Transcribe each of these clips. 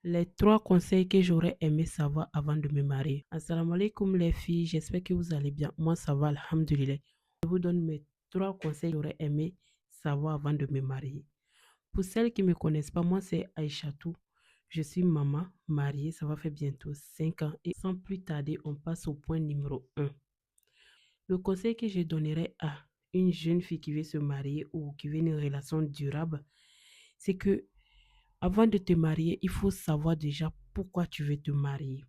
Les 3 conseils que j'aurais aimé savoir avant de me marier. Assalamu alaikum les filles, j'espère que vous allez bien. Moi ça va, alhamdulillah. Je vous donne mes 3 conseils que j'aurais aimé savoir avant de me marier. Pour celles qui ne me connaissent pas, moi c'est Aïchatou. Je suis maman, mariée, ça va faire bientôt 5 ans. Et sans plus tarder, on passe au point numéro 1. Le conseil que je donnerais à une jeune fille qui veut se marier ou qui veut une relation durable, c'est que avant de te marier, il faut savoir déjà pourquoi tu veux te marier.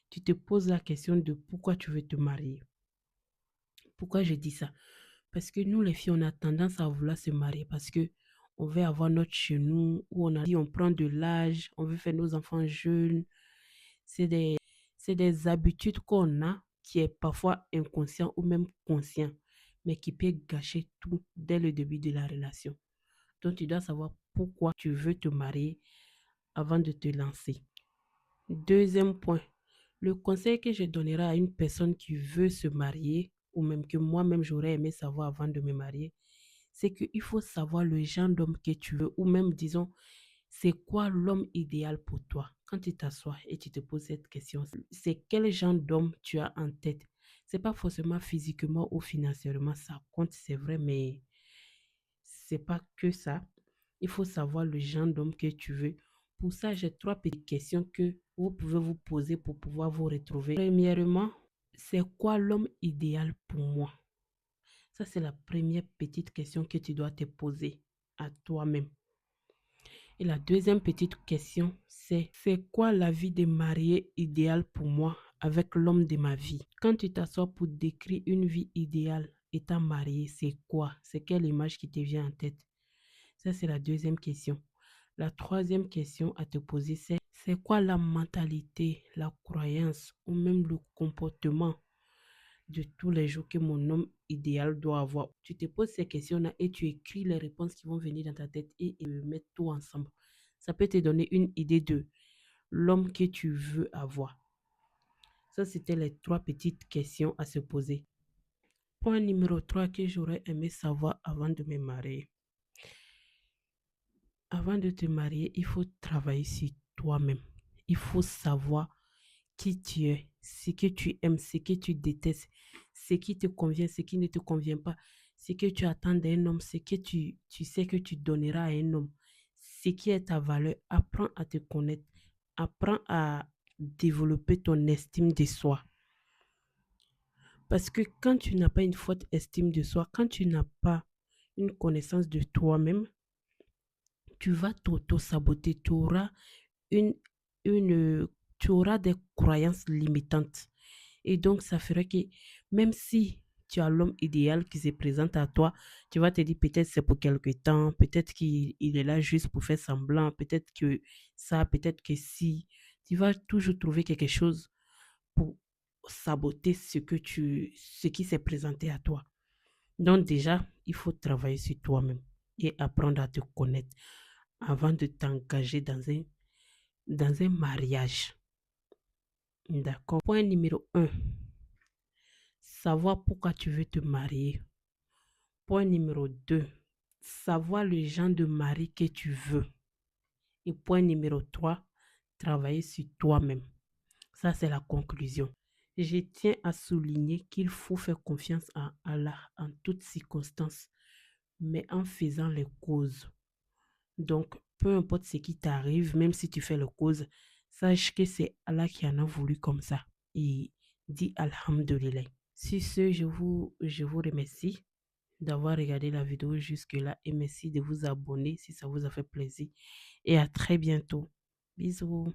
Tu te poses la question de pourquoi tu veux te marier. Pourquoi je dis ça? Parce que nous, les filles, on a tendance à vouloir se marier parce que on veut avoir notre chez nous, où on a dit on prend de l'âge, on veut faire nos enfants jeunes. C'est des, c'est des habitudes qu'on a qui est parfois inconscient ou même conscient, mais qui peut gâcher tout dès le début de la relation. Donc, tu dois savoir pourquoi tu veux te marier avant de te lancer. Deuxième point, le conseil que je donnerai à une personne qui veut se marier, ou même que moi-même j'aurais aimé savoir avant de me marier, c'est qu'il faut savoir le genre d'homme que tu veux, ou même disons, c'est quoi l'homme idéal pour toi. Quand tu t'assois et tu te poses cette question, c'est quel genre d'homme tu as en tête. C'est pas forcément physiquement ou financièrement, ça compte, c'est vrai, mais c'est pas que ça. Il faut savoir le genre d'homme que tu veux. Pour ça, j'ai 3 petites questions que vous pouvez vous poser pour pouvoir vous retrouver. Premièrement, c'est quoi l'homme idéal pour moi? Ça, c'est la première petite question que tu dois te poser à toi-même. Et la deuxième petite question, c'est quoi la vie de mariée idéale pour moi avec l'homme de ma vie? Quand tu t'assois pour décrire une vie idéale étant marié, c'est quoi? C'est quelle image qui te vient en tête? Ça, c'est la deuxième question. La troisième question à te poser, c'est quoi la mentalité, la croyance ou même le comportement de tous les jours que mon homme idéal doit avoir? Tu te poses ces questions-là et tu écris les réponses qui vont venir dans ta tête et mettre tout ensemble. Ça peut te donner une idée de l'homme que tu veux avoir. Ça, c'était les 3 petites questions à se poser. Point numéro 3 que j'aurais aimé savoir avant de me marier. Avant de te marier, il faut travailler sur toi-même. Il faut savoir qui tu es, ce que tu aimes, ce que tu détestes, ce qui te convient, ce qui ne te convient pas, ce que tu attends d'un homme, ce que tu sais que tu donneras à un homme, ce qui est ta valeur. Apprends à te connaître, apprends à développer ton estime de soi. Parce que quand tu n'as pas une forte estime de soi, quand tu n'as pas une connaissance de toi-même, tu vas t'auto-saboter, une, une, tu auras des croyances limitantes. Et donc, ça ferait que même si tu as l'homme idéal qui se présente à toi, tu vas te dire peut-être c'est pour quelque temps, peut-être qu'il est là juste pour faire semblant, peut-être que ça, peut-être que si. Tu vas toujours trouver quelque chose pour saboter ce qui s'est présenté à toi. Donc déjà, il faut travailler sur toi-même et apprendre à te connaître avant de t'engager dans un mariage. D'accord. Point numéro 1. Savoir pourquoi tu veux te marier. Point numéro 2. Savoir le genre de mari que tu veux. Et point numéro 3. Travailler sur toi-même. Ça, c'est la conclusion. Je tiens à souligner qu'il faut faire confiance à Allah en toutes circonstances, mais en faisant les causes. Donc, peu importe ce qui t'arrive, même si tu fais les causes, sache que c'est Allah qui en a voulu comme ça. Et dis Alhamdulillah. Sur ce, je vous remercie d'avoir regardé la vidéo jusque-là et merci de vous abonner si ça vous a fait plaisir. Et à très bientôt. Bisous.